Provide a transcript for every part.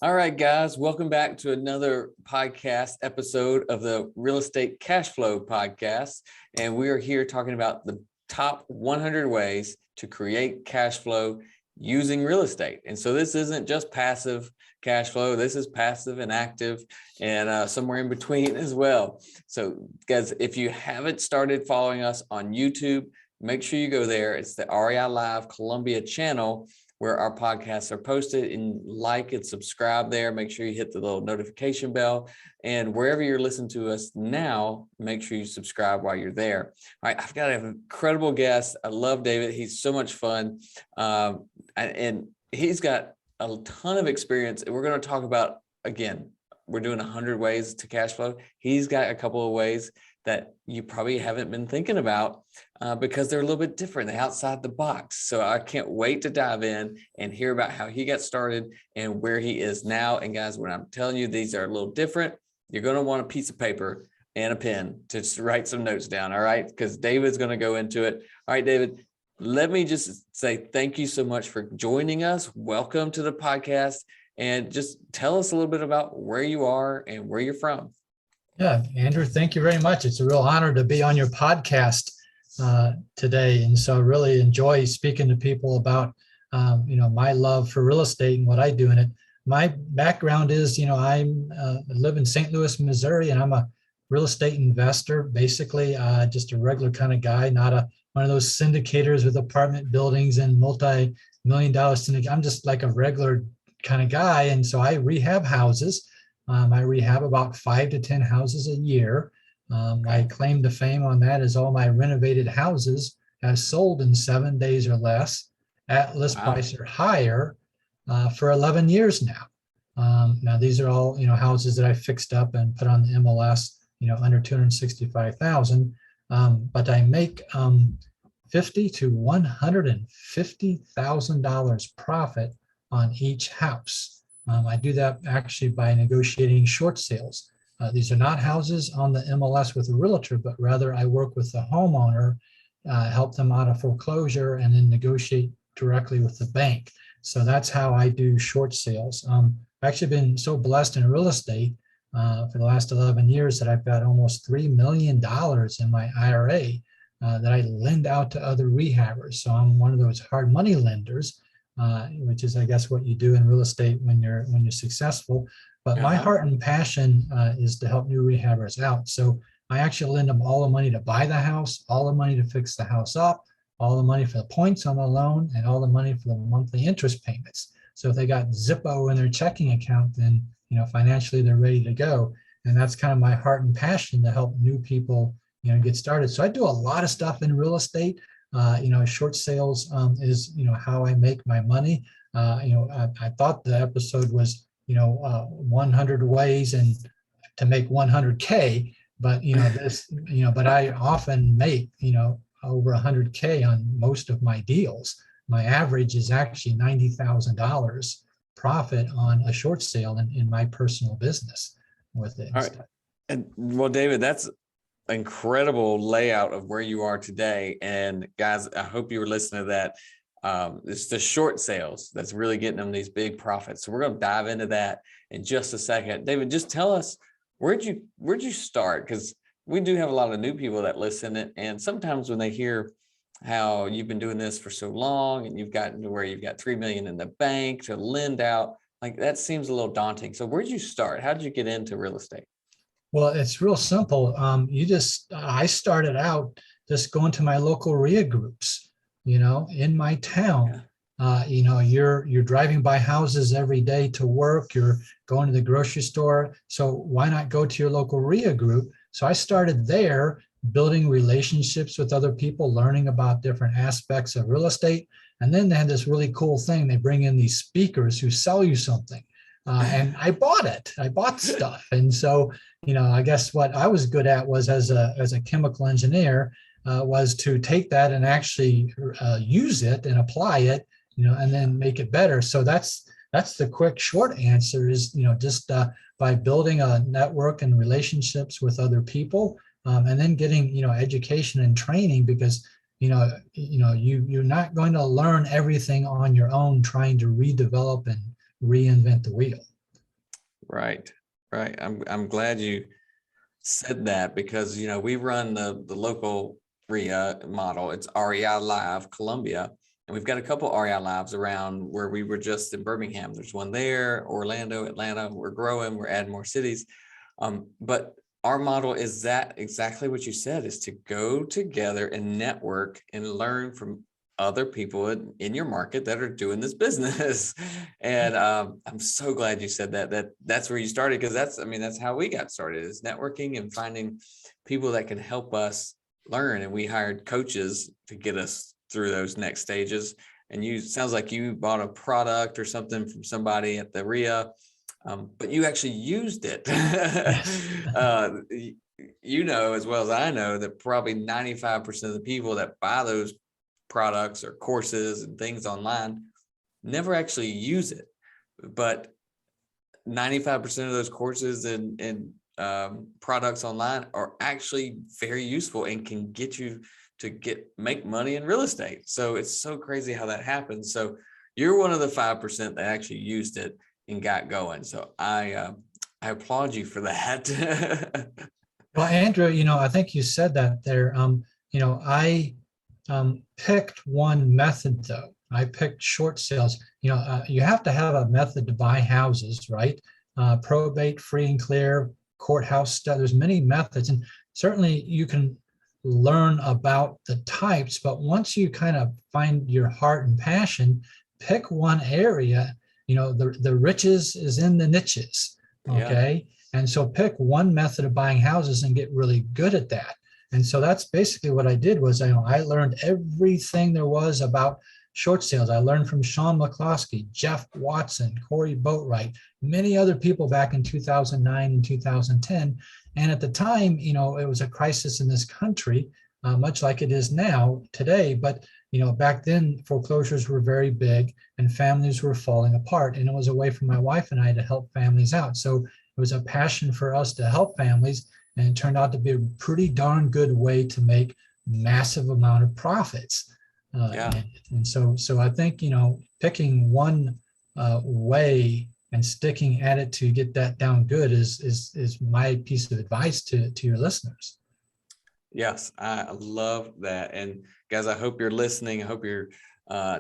All right, guys, welcome back to another podcast episode of the Real Estate Cash Flow Podcast. And we are here talking about the top 100 ways to create cash flow using real estate. And so this isn't just passive cash flow. This is passive and active and somewhere in between as well. So guys, if you haven't started following us on YouTube, make sure you go there. It's the REI Live Columbia channel where our podcasts are posted, and like and subscribe there. Make sure you hit the little notification bell, and wherever you're listening to us now, make sure you subscribe while you're there. All right, I've got an incredible guest. I love David. He's so much fun. And he's got a ton of experience. And we're going to talk about, again, we're doing 100 ways to cash flow. He's got a couple of ways that you probably haven't been thinking about because they're a little bit different. They're outside the box. So I can't wait to dive in and hear about how he got started and where he is now. And guys, when I'm telling you these are a little different, you're going to want a piece of paper and a pen to just write some notes down. All right. Because David's going to go into it. All right, David, let me just say thank you so much for joining us. Welcome to the podcast. And just tell us a little bit about where you are and where you're from. Yeah, Andrew, thank you very much. It's a real honor to be on your podcast today. And so I really enjoy speaking to people about, my love for real estate and what I do in it. My background is, I live in St. Louis, Missouri, and I'm a real estate investor, basically just a regular kind of guy, not one of those syndicators with apartment buildings and multi-million-dollar syndicate. I'm just like a regular kind of guy. And so I rehab houses. I rehab about 5 to 10 houses a year. My claim to fame on that is all my renovated houses have sold in 7 days or less at list price or higher for 11 years now. Now these are all houses that I fixed up and put on the MLS, under 265,000. But I make $50,000 to $150,000 profit on each house. I do that actually by negotiating short sales. These are not houses on the MLS with a realtor, but rather I work with the homeowner, help them out of foreclosure, and then negotiate directly with the bank. So that's how I do short sales. I've actually been so blessed in real estate for the last 11 years that I've got almost $3 million in my IRA that I lend out to other rehabbers. So I'm one of those hard money lenders. Which is, I guess, what you do in real estate when you're successful. But my heart and passion is to help new rehabbers out. So I actually lend them all the money to buy the house, all the money to fix the house up, all the money for the points on the loan, and all the money for the monthly interest payments. So if they got Zippo in their checking account, then financially they're ready to go. And that's kind of my heart and passion to help new people get started. So I do a lot of stuff in real estate. Short sales is, how I make my money. I thought the episode was, 100 ways and to make 100K, but, but I often make, over 100K on most of my deals. My average is actually $90,000 profit on a short sale in my personal business with it. All right. And well, David, that's incredible layout of where you are today. And guys, I hope you were listening to that. It's the short sales that's really getting them these big profits. So we're going to dive into that in just a second. David, just tell us, where'd you start? Because we do have a lot of new people that listen, and sometimes when they hear how you've been doing this for so long and you've gotten to where you've got 3 million in the bank to lend out, like that seems a little daunting. So where'd you start? How did you get into real estate? Well, it's real simple. I started out just going to my local REIA groups, in my town. You're driving by houses every day to work, you're going to the grocery store. So why not go to your local REIA group? So I started there, building relationships with other people, learning about different aspects of real estate. And then they had this really cool thing. They bring in these speakers who sell you something. And I bought it. I bought stuff. And so, I guess what I was good at was as a chemical engineer was to take that and actually use it and apply it, and then make it better. So that's the quick short answer is, just by building a network and relationships with other people, and then getting, education and training, because, you're not going to learn everything on your own trying to redevelop and reinvent the wheel. Right. Right. I'm glad you said that because, we run the local RIA model. It's REI Live Columbia. And we've got a couple REI Lives around where we were just in Birmingham. There's one there, Orlando, Atlanta. We're growing, we're adding more cities. But our model is that exactly what you said, is to go together and network and learn from other people in your market that are doing this business. And I'm so glad you said that's where you started, because that's how we got started, is networking and finding people that can help us learn. And we hired coaches to get us through those next stages. And sounds like you bought a product or something from somebody at the RIA, but you actually used it. Yes. As well as I know that probably 95% of the people that buy those products or courses and things online never actually use it. But 95% of those courses and products online are actually very useful and can get you to make money in real estate. So it's so crazy how that happens. So you're one of the 5% that actually used it and got going. So I applaud you for that. Well, Andrew, I think you said that there. I picked one method though. I picked short sales. You have to have a method to buy houses, right? Probate, free and clear, courthouse stuff. There's many methods, and certainly you can learn about the types. But once you kind of find your heart and passion, pick one area. The riches is in the niches. Okay. Yeah. And so pick one method of buying houses and get really good at that. And so that's basically what I did. Was I learned everything there was about short sales. I learned from Sean McCloskey, Jeff Watson, Corey Boatwright, many other people back in 2009 and 2010. And at the time, it was a crisis in this country, much like it is now today. But back then foreclosures were very big and families were falling apart. And it was a way for my wife and I to help families out. So it was a passion for us to help families. And it turned out to be a pretty darn good way to make massive amount of profits. And so I think, picking one way and sticking at it to get that down good is my piece of advice to your listeners. Yes, I love that. And guys, I hope you're listening. I hope you're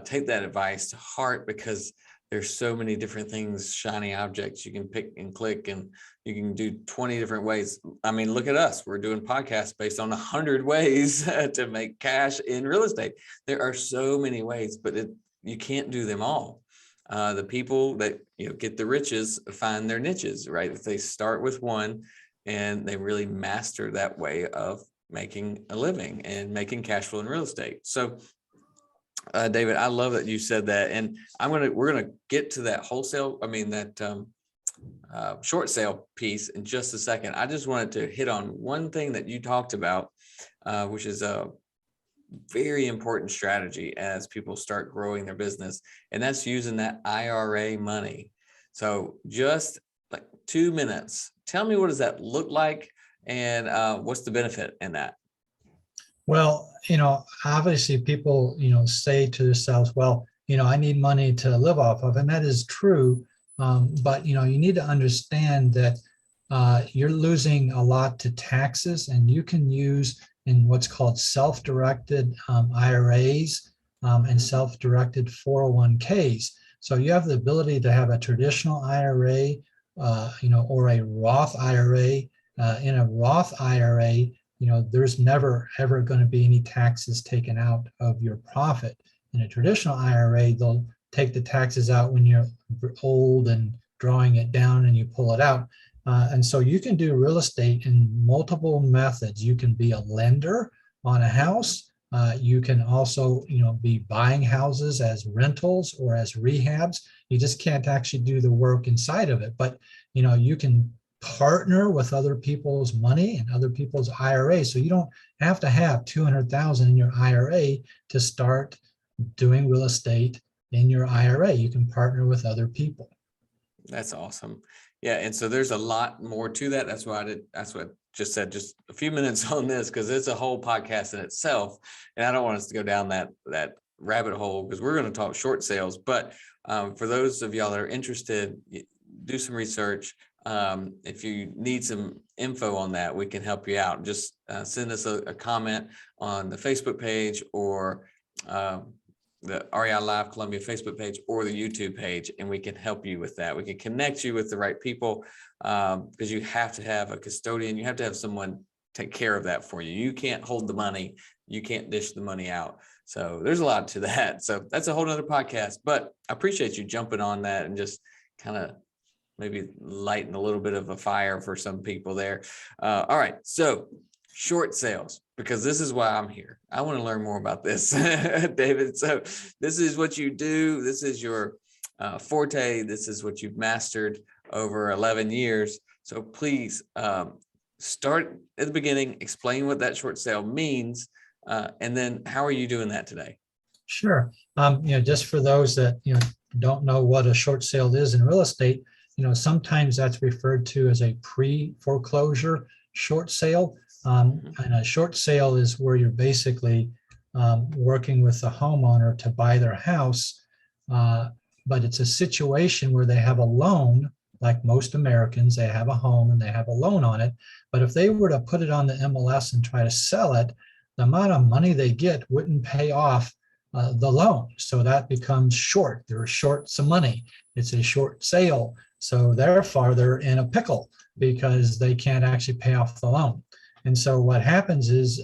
take that advice to heart, because there's so many different things, shiny objects you can pick and click, and you can do 20 different ways. I mean, look at us. We're doing podcasts based on 100 ways to make cash in real estate. There are so many ways, but you can't do them all. The people that get the riches find their niches, right? If they start with one and they really master that way of making a living and making cash flow in real estate. So David, I love that you said that, and we're gonna get to that short sale piece in just a second. I just wanted to hit on one thing that you talked about, which is a very important strategy as people start growing their business, and that's using that IRA money. So just like 2 minutes, tell me, what does that look like, and what's the benefit in that? Well, obviously people, say to themselves, well, I need money to live off of, and that is true. But, you need to understand that you're losing a lot to taxes, and you can use in what's called self-directed IRAs and self-directed 401ks. So you have the ability to have a traditional IRA, or a Roth IRA. In a Roth IRA, there's never ever going to be any taxes taken out of your profit. In a traditional IRA, they'll take the taxes out when you're old and drawing it down and you pull it out. And so you can do real estate in multiple methods. You can be a lender on a house. You can also, be buying houses as rentals or as rehabs. You just can't actually do the work inside of it. But, you can partner with other people's money and other people's IRA. So you don't have to have 200,000 in your IRA to start doing real estate in your IRA. You can partner with other people. That's awesome. Yeah. And so there's a lot more to that. That's what I just said, just a few minutes on this, because it's a whole podcast in itself. And I don't want us to go down that rabbit hole, because we're going to talk short sales. But for those of y'all that are interested, do some research. if you need some info on that, we can help you out. Just send us a comment on the Facebook page or the REI Live Columbia Facebook page or the YouTube page, and we can help you with that. We can connect you with the right people, because you have to have a custodian. You have to have someone take care of that for you. You can't hold the money. You can't dish the money out. So there's a lot to that. So that's a whole nother podcast, but I appreciate you jumping on that and just kind of maybe lighten a little bit of a fire for some people there. All right. So short sales, because this is why I'm here. I want to learn more about this, David. So this is what you do. This is your forte. This is what you've mastered over 11 years. So please start at the beginning, explain what that short sale means, and then how are you doing that today? Sure. Just for those that, don't know what a short sale is in real estate, sometimes that's referred to as a pre-foreclosure short sale. And a short sale is where you're basically working with the homeowner to buy their house, but it's a situation where they have a loan. Like most Americans, they have a home and they have a loan on it. But if they were to put it on the MLS and try to sell it, the amount of money they get wouldn't pay off the loan. So that becomes short. They're short some money. It's a short sale. So therefore, they're in a pickle because they can't actually pay off the loan. And so what happens is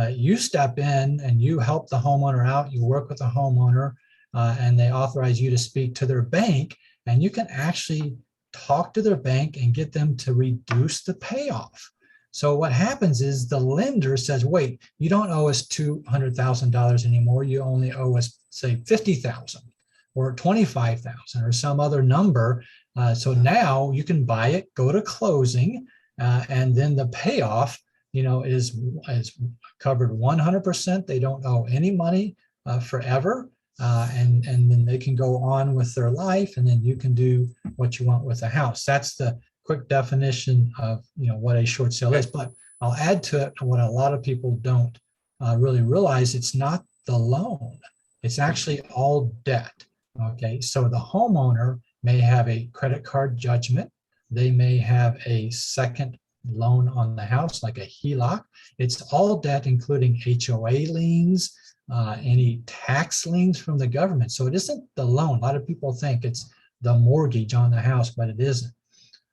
you step in and you help the homeowner out. You work with the homeowner and they authorize you to speak to their bank, and you can actually talk to their bank and get them to reduce the payoff. So what happens is the lender says, wait, you don't owe us $200,000 anymore. You only owe us, say, $50,000 or $25,000 or some other number. So now you can buy it, go to closing, and then the payoff, is covered 100%. They don't owe any money forever. And then they can go on with their life, and then you can do what you want with the house. That's the quick definition of what a short sale is. But I'll add to it what a lot of people don't really realize. It's not the loan. It's actually all debt. Okay, so the homeowner may have a credit card judgment. They may have a second loan on the house, like a HELOC. It's all debt, including HOA liens, any tax liens from the government. So it isn't the loan. A lot of people think it's the mortgage on the house, but it isn't.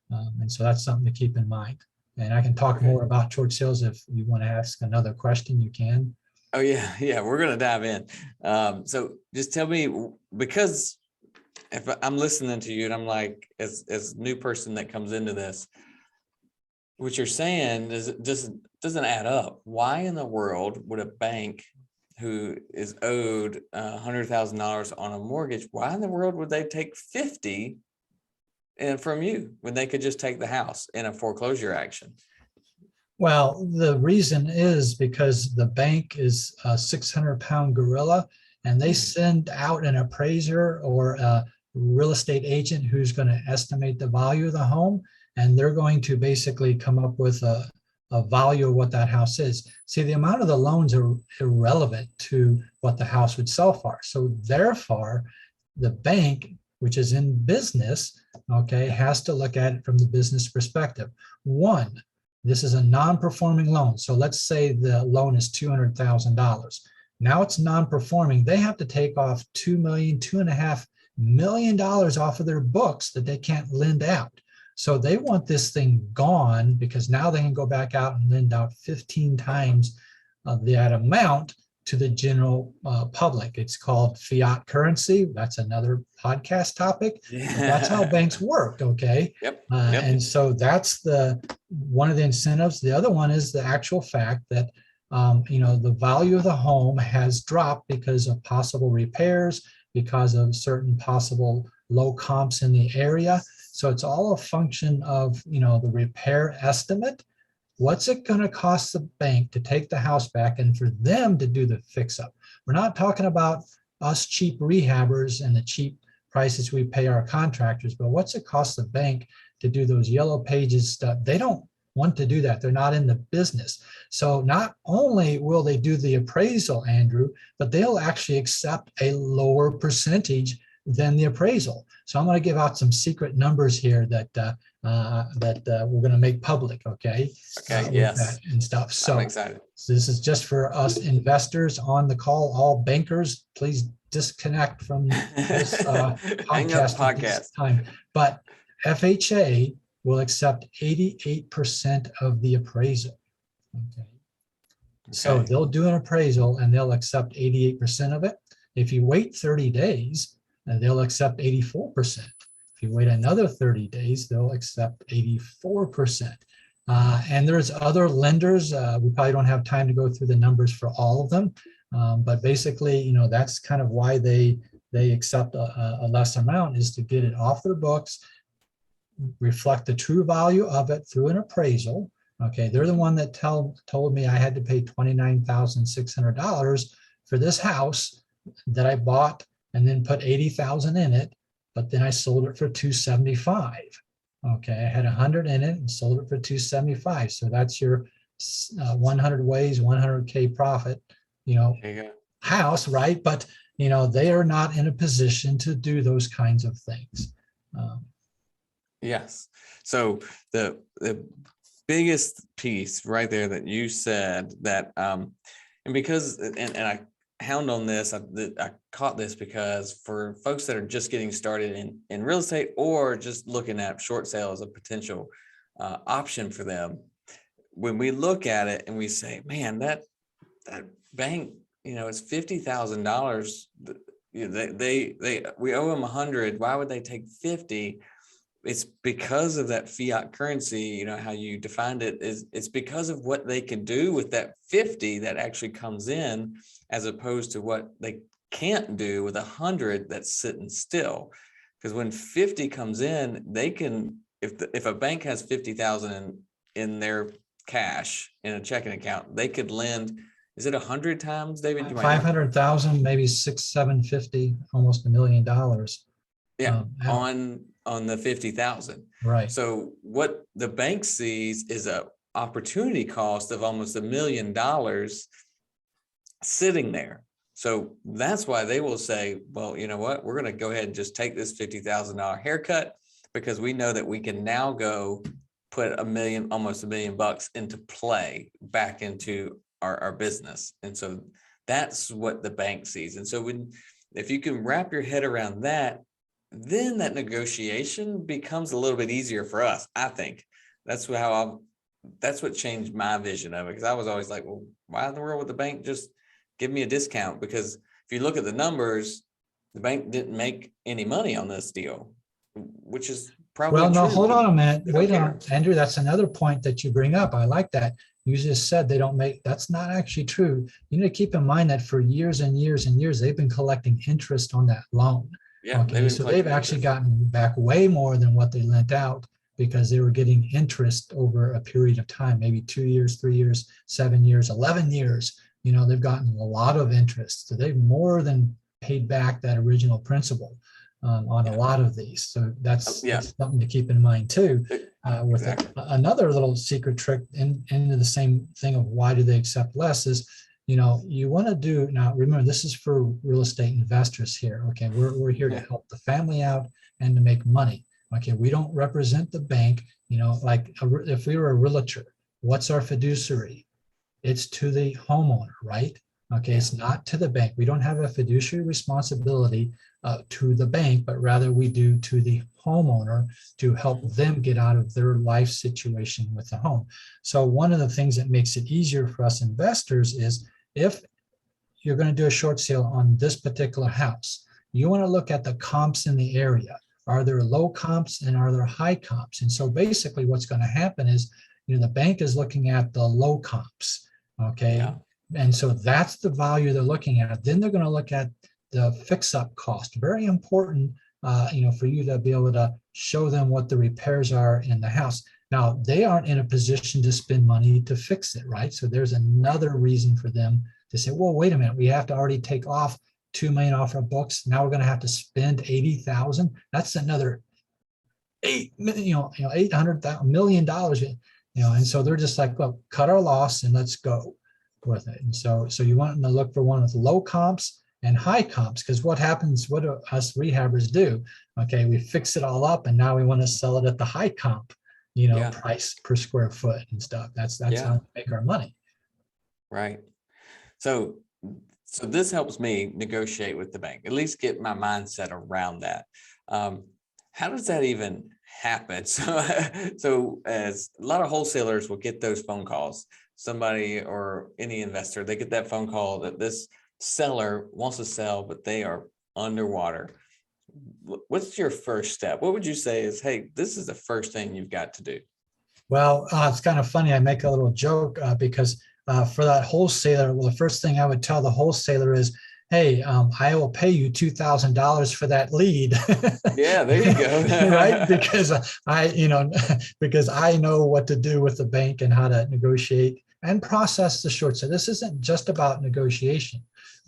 And so that's something to keep in mind. And I can talk more about short sales. If you want to ask another question, you can. Oh, yeah, we're going to dive in. So just tell me, because if I'm listening to you and I'm like, as a new person that comes into this, what you're saying is doesn't add up. Why in the world would a bank who is owed $100,000 on a mortgage, why in the world would they take 50 from you when they could just take the house in a foreclosure action? Well, the reason is because the bank is a 600-pound gorilla, and they send out an appraiser or a real estate agent who's going to estimate the value of the home, and they're going to basically come up with a value of what that house is. See, the amount of the loans are irrelevant to what the house would sell for. So therefore, the bank, which is in business, has to look at it from the business perspective. One, this is a non-performing loan. So let's say the loan is $200,000. Now it's non-performing. They have to take off $2 million, $2.5 million off of their books that they can't lend out. So they want this thing gone, because now they can go back out and lend out 15 times that amount to the general public. It's called fiat currency. That's another podcast topic. Yeah. That's how banks work. Okay. Yep. And so that's one of the incentives. The other one is the actual fact that the value of the home has dropped because of possible repairs, because of certain possible low comps in the area. So it's all a function of the repair estimate. What's it going to cost the bank to take the house back and for them to do the fix up? We're not talking about us cheap rehabbers and the cheap prices we pay our contractors, but what's it cost the bank to do those yellow pages stuff? They don't want to do that. They're not in the business. So not only will they do the appraisal, Andrew, but they'll actually accept a lower percentage than the appraisal. So I'm going to give out some secret numbers here that that we're going to make public. Okay. Okay. With Yes. that and stuff. I'm So, excited. so this is just for us investors on the call. All bankers, please disconnect from this Hang up podcast at this podcast. time. But FHA will accept 88% of the appraisal. Okay. So Okay. they'll do an appraisal and they'll accept 88% of it. If you wait 30 days, they'll accept 84%. If you wait another 30 days, they'll accept 84%. And there's other lenders. We probably don't have time to go through the numbers for all of them. But basically, that's kind of why they accept a less amount, is to get it off their books, reflect the true value of it through an appraisal. Okay, they're the one that told me I had to pay $29,600 for this house that I bought and then put $80,000 in it, but then I sold it for $275,000. Okay, I had 100 in it and sold it for $275,000. So that's your 100 ways, 100K profit, There you go. house, right? But they are not in a position to do those kinds of things. Yes. So the biggest piece right there that you said that, and because, and I hound on this, I caught this because for folks that are just getting started in real estate or just looking at short sale as a potential option for them, when we look at it and we say, man, that bank, it's $50,000. We owe them 100. Why would they take 50? It's because of that fiat currency, how you defined it, it's because of what they can do with that 50 that actually comes in, as opposed to what they can't do with 100 that's sitting still. Because when 50 comes in, they can, if a bank has 50,000 in their cash in a checking account, they could lend, is it 100 times, David? 500,000, maybe 750, almost $1 million. Yeah, on the 50,000. Right. So what the bank sees is a opportunity cost of almost $1 million sitting there. So that's why they will say, well, you know what, we're going to go ahead and just take this $50,000 haircut, because we know that we can now go put almost $1 million into play back into our business. And so that's what the bank sees. And so if you can wrap your head around that, then that negotiation becomes a little bit easier for us. I think that's what changed my vision of it. Because I was always like, well, why in the world would the bank just give me a discount? Because if you look at the numbers, the bank didn't make any money on this deal, which is probably well, no, true. hold on a minute. Wait on, Andrew. That's another point that you bring up. I like that. You just said they don't make, that's not actually true. You need to keep in mind that for years and years and years, they've been collecting interest on that loan. Yeah. Okay, so they've actually gotten back way more than what they lent out, because they were getting interest over a period of time, maybe 2 years, 3 years, 7 years, 11 years. They've gotten a lot of interest. So they've more than paid back that original principal on a lot of these. So that's something to keep in mind too. With another little secret trick into the same thing of why do they accept less is, you want to do, now remember, this is for real estate investors here. Okay, we're here to help the family out and to make money. Okay, we don't represent the bank. Like if we were a realtor, what's our fiduciary? It's to the homeowner, right? Okay, it's not to the bank. We don't have a fiduciary responsibility to the bank, but rather we do to the homeowner to help them get out of their life situation with the home. So one of the things that makes it easier for us investors is, if you're going to do a short sale on this particular house, you want to look at the comps in the area. Are there low comps and are there high comps? And so basically what's going to happen is, the bank is looking at the low comps. Okay. Yeah. And so that's the value they're looking at. Then they're going to look at the fix-up cost. Very important, for you to be able to show them what the repairs are in the house. Now, they aren't in a position to spend money to fix it, right? So there's another reason for them to say, well, wait a minute, we have to already take off $2 million off our books. Now we're going to have to spend $80,000. That's another $800 million. And so they're just like, well, cut our loss and let's go with it. And so you want them to look for one with low comps and high comps, because what do us rehabbers do? Okay, we fix it all up and now we want to sell it at the high comp. Yeah. price per square foot and stuff. That's Yeah. how we make our money. Right. So, so this helps me negotiate with the bank, at least get my mindset around that. Um, how does that even happen? So as a lot of wholesalers will get those phone calls, somebody or any investor, they get that phone call that this seller wants to sell, but they are underwater. What's your first step? What would you say is, hey, this is the first thing you've got to do? Well, it's kind of funny. I make a little joke because for that wholesaler, well, the first thing I would tell the wholesaler is, "Hey, I will pay you $2,000 for that lead." Yeah, there you Right? go. Because because I know what to do with the bank and how to negotiate and process the short sale. This isn't just about negotiation.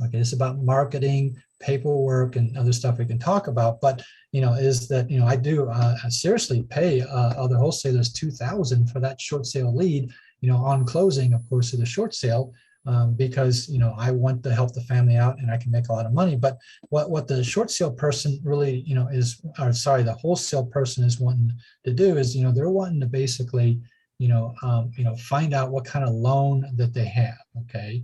Okay, it's about marketing, paperwork, and other stuff we can talk about. But is that I do seriously pay other wholesalers $2,000 for that short sale lead, on closing, of course, of the short sale, because I want to help the family out and I can make a lot of money. But what the short sale person really is, or sorry, the wholesale person is wanting to do is they're wanting to basically find out what kind of loan that they have. Okay.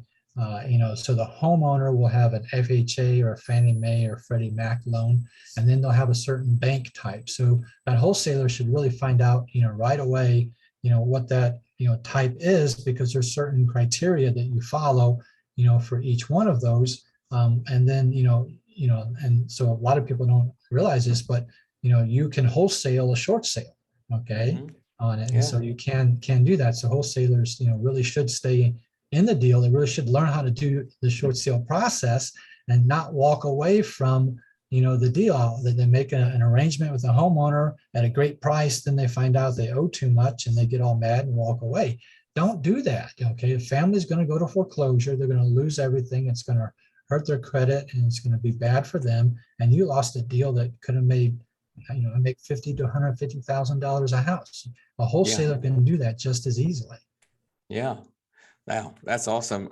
So the homeowner will have an FHA or Fannie Mae or Freddie Mac loan, and then they'll have a certain bank type. So that wholesaler should really find out, right away, what that, type is, because there's certain criteria that you follow, for each one of those. And then, and so a lot of people don't realize this, but, you can wholesale a short sale, okay, Mhm. on it. And Yeah. so you can do that. So wholesalers, really should stay in the deal. They really should learn how to do the short sale process and not walk away from the deal. That they make an arrangement with the homeowner at a great price, then they find out they owe too much and they get all mad and walk away. Don't do that. Okay, the family's going to go to foreclosure. They're going to lose everything. It's going to hurt their credit and it's going to be bad for them. And you lost a deal that could have made make $50,000 to $150,000 a house. A Yeah. wholesaler can do that just as easily. Yeah. Wow, that's awesome.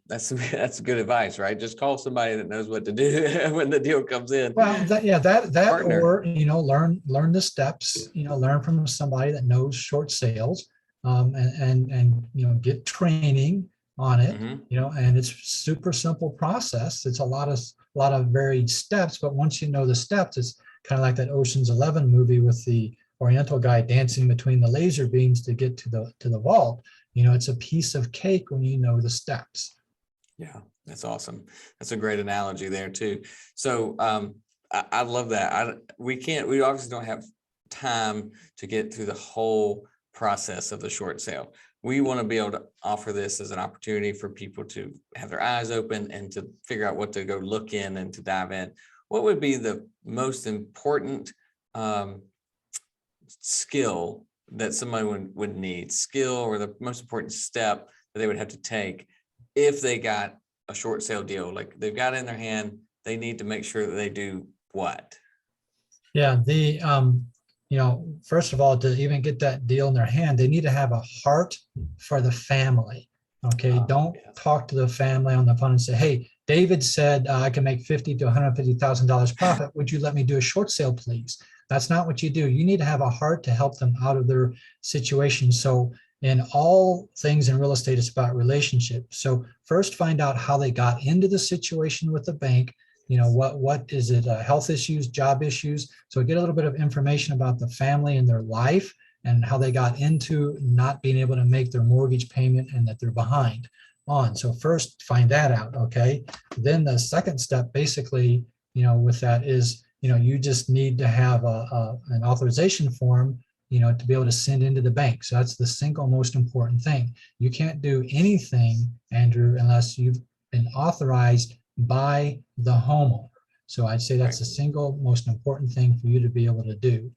That's good advice, right? Just call somebody that knows what to do when the deal comes in. Well, that Partner. or learn the steps. Learn from somebody that knows short sales, and get training on it. Hmm. And it's super simple process. It's a lot of varied steps, but once you know the steps, it's kind of like that Ocean's 11 movie with the Oriental guy dancing between the laser beams to get to the vault. It's a piece of cake when you know the steps. Yeah, that's awesome. That's a great analogy there too. So I love that. We obviously don't have time to get through the whole process of the short sale. We want to be able to offer this as an opportunity for people to have their eyes open and to figure out what to go look in and to dive in. What would be the most important skill that somebody would need, skill or the most important step that they would have to take if they got a short sale deal? Like they've got it in their hand, they need to make sure that they do what? Yeah, first of all, to even get that deal in their hand, they need to have a heart for the family. Okay, don't Yes. talk to the family on the phone and say, "Hey, David said I can make $50,000 to $150,000 profit. Would you let me do a short sale, please?" That's not what you do. You need to have a heart to help them out of their situation. So, in all things in real estate, it's about relationships. So, first find out how they got into the situation with the bank. What is it, health issues, job issues? So get a little bit of information about the family and their life and how they got into not being able to make their mortgage payment and that they're behind on. So first find that out. Okay, then the second step basically with that is you just need to have an authorization form to be able to send into the bank. So that's the single most important thing. You can't do anything, Andrew, unless you've been authorized by the homeowner. So I'd say that's Right. the single most important thing for you to be able to do.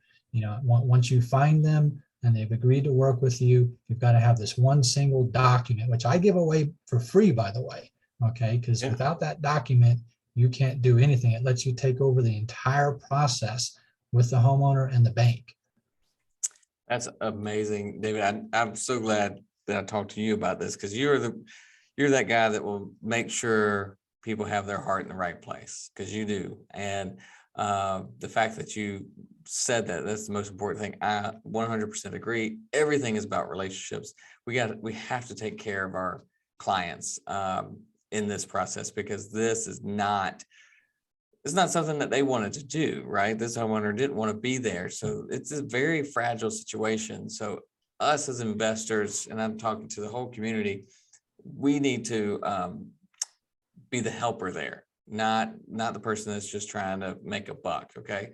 Once you find them and they've agreed to work with you, you've got to have this one single document, which I give away for free, by the way. Okay, because Yeah. without that document, you can't do anything. It lets you take over the entire process with the homeowner and the bank. That's amazing, David. I'm so glad that I talked to you about this, because you're that guy that will make sure people have their heart in the right place, because you do. And The fact that you said that's the most important thing. I 100% agree. Everything is about relationships. We have to take care of our clients in this process, because this is not, it's not something that they wanted to do, right? This homeowner didn't want to be there. So it's a very fragile situation. So us as investors, and I'm talking to the whole community, we need to be the helper there, not the person that's just trying to make a buck. Okay.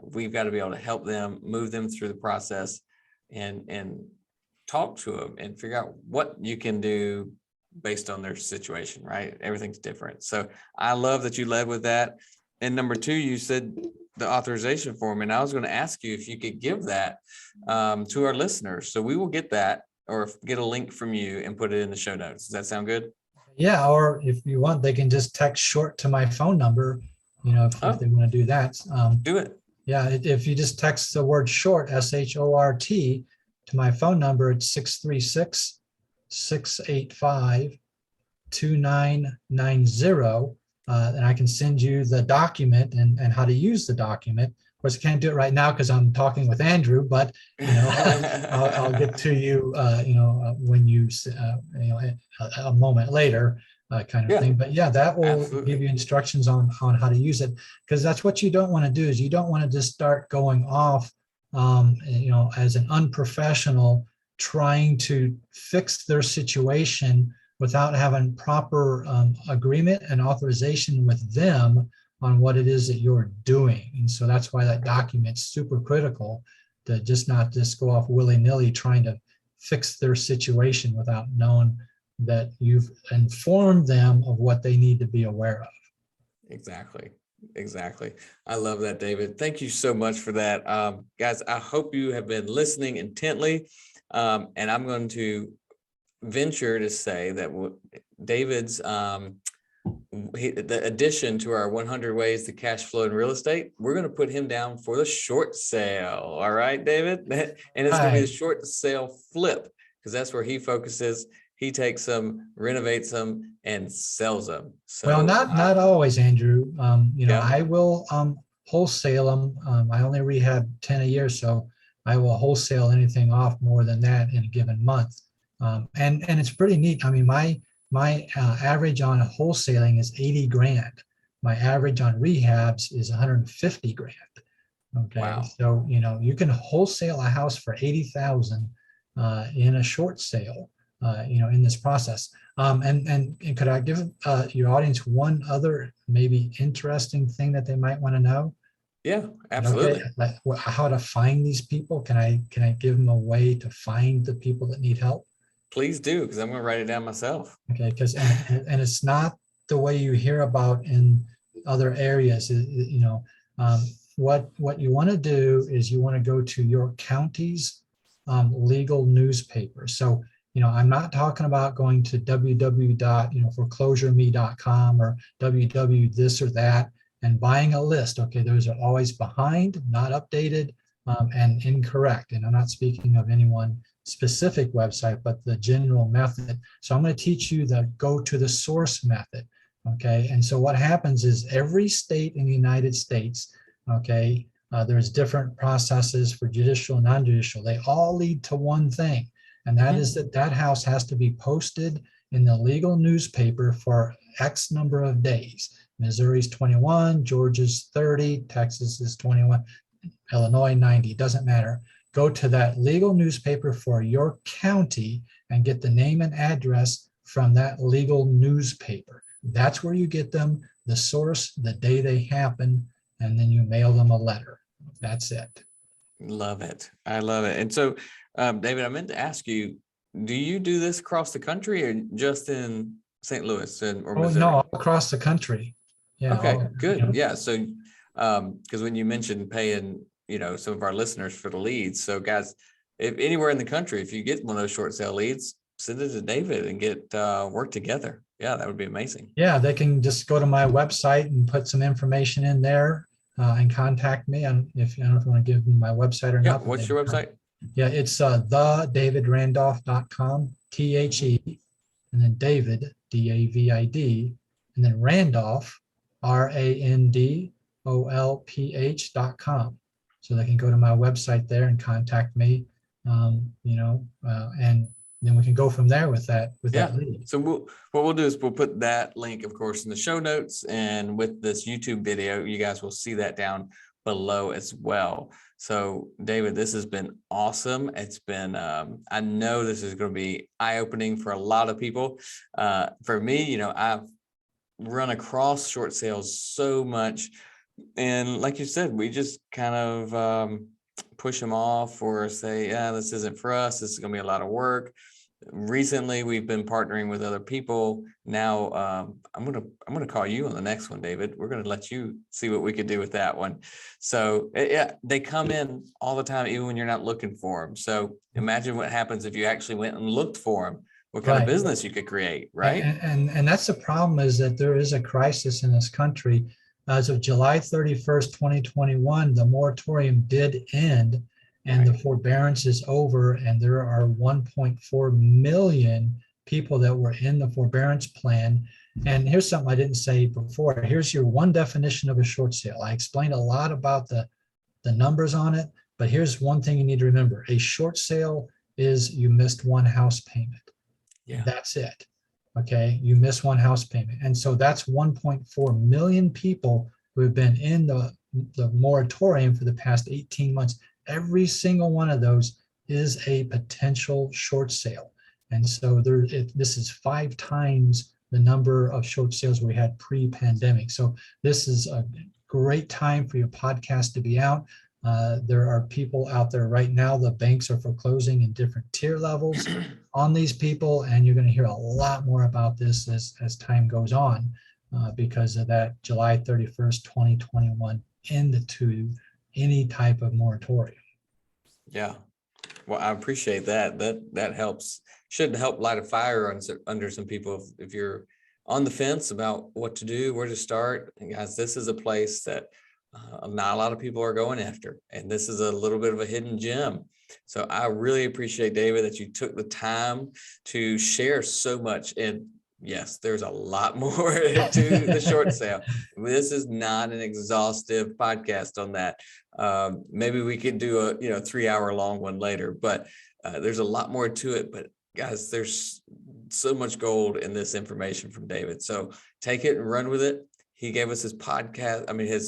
We've got to be able to help them, move them through the process, and talk to them and figure out what you can do based on their situation, right? Everything's different. So I love that you led with that. And number two, you said the authorization form, and I was going to ask you if you could give that to our listeners. So we will get that, or get a link from you and put it in the show notes. Does that sound good? Yeah, or if you want, they can just text short to my phone number, if they want to do that. Do it. Yeah, if you just text the word short, SHORT, to my phone number, it's 636-685-2990. And I can send you the document and how to use the document. Of course, I can't do it right now because I'm talking with Andrew, but I'll get to you, when you, a moment later, kind of thing. But yeah, that will give you instructions on how to use it, because that's what you don't want to do. Is you don't want to just start going off, as an unprofessional, trying to fix their situation without having proper agreement and authorization with them on what it is that you're doing. And so that's why that document's super critical, to not just go off willy-nilly trying to fix their situation without knowing that you've informed them of what they need to be aware of. Exactly. I love that, David. Thank you so much for that. Guys, I hope you have been listening intently. And I'm going to venture to say that David's the addition to our 100 ways to cash flow in real estate, we're going to put him down for the short sale. All right, David? And it's going to be the short sale flip, because that's where he focuses. He takes them, renovates them, and sells them. So, well, not always, Andrew. I will wholesale them. I only rehab 10 a year, so I will wholesale anything off more than that in a given month. And it's pretty neat. I mean, my average on wholesaling is 80 grand. My average on rehabs is 150 grand. Okay. Wow. So, you can wholesale a house for 80,000 in a short sale, in this process. And could I give your audience one other maybe interesting thing that they might want to know? Yeah, absolutely. Okay. Like how to find these people. Can I give them a way to find the people that need help? Please do, because I'm going to write it down myself. Okay, because and it's not the way you hear about in other areas. What you want to do is you want to go to your county's legal newspaper. So I'm not talking about going to www.foreclosureme.com or www this or that and buying a list. Okay, those are always behind, not updated, and incorrect. And I'm not speaking of anyone specific website, but the general method. So I'm going to teach you the go to the source method. Okay. And so what happens is every state in the United States, okay, there's different processes for judicial and non-judicial. They all lead to one thing, and that is that house has to be posted in the legal newspaper for X number of days. Missouri's 21, Georgia's 30, Texas is 21, Illinois 90, doesn't matter. Go to that legal newspaper for your county and get the name and address from that legal newspaper. That's where you get them, the source, the day they happen, and then you mail them a letter. That's it. Love it. I love it. And so, David, I meant to ask you, do you do this across the country or just in St. Louis or Missouri? No, across the country. Yeah. Okay, good. Yeah. So, because when you mentioned paying, some of our listeners for the leads. So guys, if anywhere in the country, if you get one of those short sale leads, send it to David and get work together. Yeah, that would be amazing. Yeah, they can just go to my website and put some information in there and contact me. And I don't know if you want to give them my website or not. What's your website? Yeah, it's thedavidrandolph.com, THE, and then David, DAVID, and then Randolph, RANDOLPH, Randolph.com. So they can go to my website there and contact me, and then we can go from there with that lead. So what we'll do is we'll put that link, of course, in the show notes, and with this YouTube video, you guys will see that down below as well. So David, this has been awesome. It's been, I know this is going to be eye-opening for a lot of people. For me, I've run across short sales so much. And like you said, we just kind of push them off or say, yeah, this isn't for us. This is going to be a lot of work. Recently, we've been partnering with other people. Now, I'm gonna call you on the next one, David. We're gonna let you see what we could do with that one. So yeah, they come in all the time, even when you're not looking for them. So imagine what happens if you actually went and looked for them. What kind of business you could create, right? And that's the problem, is that there is a crisis in this country. As of July 31st, 2021, the moratorium did end, and the forbearance is over, and there are 1.4 million people that were in the forbearance plan. And here's something I didn't say before. Here's your one definition of a short sale. I explained a lot about the numbers on it, but here's one thing you need to remember. A short sale is you missed one house payment. Yeah. That's it. Okay, you miss one house payment. And so that's 1.4 million people who have been in the moratorium for the past 18 months. Every single one of those is a potential short sale. And so this is 5 times the number of short sales we had pre-pandemic. So this is a great time for your podcast to be out. There are people out there right now. The banks are foreclosing in different tier levels on these people, and you're going to hear a lot more about this as time goes on, because of that July 31st, 2021 end to any type of moratorium. Yeah. Well, I appreciate that. That helps. Should help light a fire under some people if you're on the fence about what to do, where to start. And guys, this is a place that not a lot of people are going after, and this is a little bit of a hidden gem. So I really appreciate, David, that you took the time to share so much. And yes, there's a lot more to the short sale. This is not an exhaustive podcast on that. Maybe we could do a 3-hour long one later, but there's a lot more to it. But guys, there's so much gold in this information from David. So take it and run with it. He gave us his his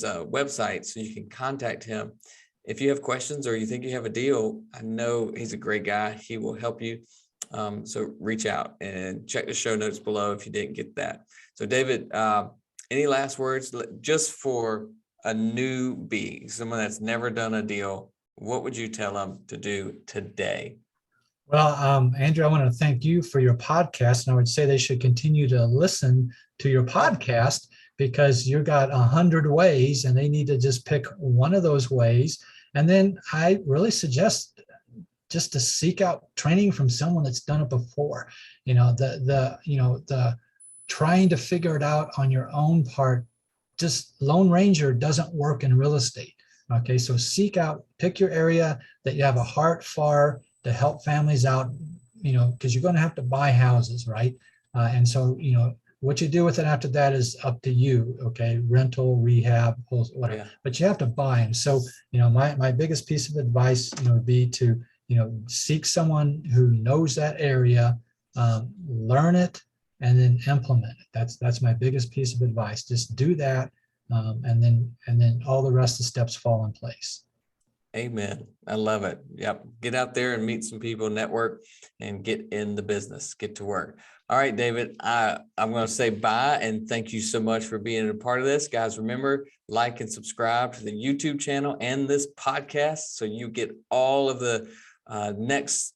website, so you can contact him. If you have questions or you think you have a deal, I know he's a great guy. He will help you. So reach out and check the show notes below if you didn't get that. So David, any last words just for a newbie, someone that's never done a deal? What would you tell them to do today? Well, Andrew, I want to thank you for your podcast, and I would say they should continue to listen to your podcast, because you got 100 ways and they need to just pick one of those ways. And then I really suggest just to seek out training from someone that's done it before. The trying to figure it out on your own part, just Lone Ranger doesn't work in real estate. Okay, so pick your area that you have a heart for to help families out, because you're going to have to buy houses, right? And so, what you do with it after that is up to you. Okay, rental, rehab, whatever. Yeah. But you have to buy them. So, my biggest piece of advice, would be to, seek someone who knows that area, learn it, and then implement it. That's my biggest piece of advice. Just do that, and then all the rest of the steps fall in place. Amen. I love it. Yep. Get out there and meet some people, network, and get in the business, get to work. All right, David, I'm going to say bye and thank you so much for being a part of this. Guys, remember, like and subscribe to the YouTube channel and this podcast so you get all of the next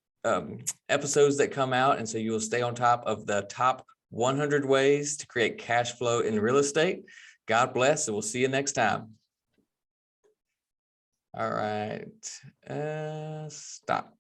episodes that come out. And so you will stay on top of the top 100 ways to create cash flow in real estate. God bless, and we'll see you next time. All right, stop.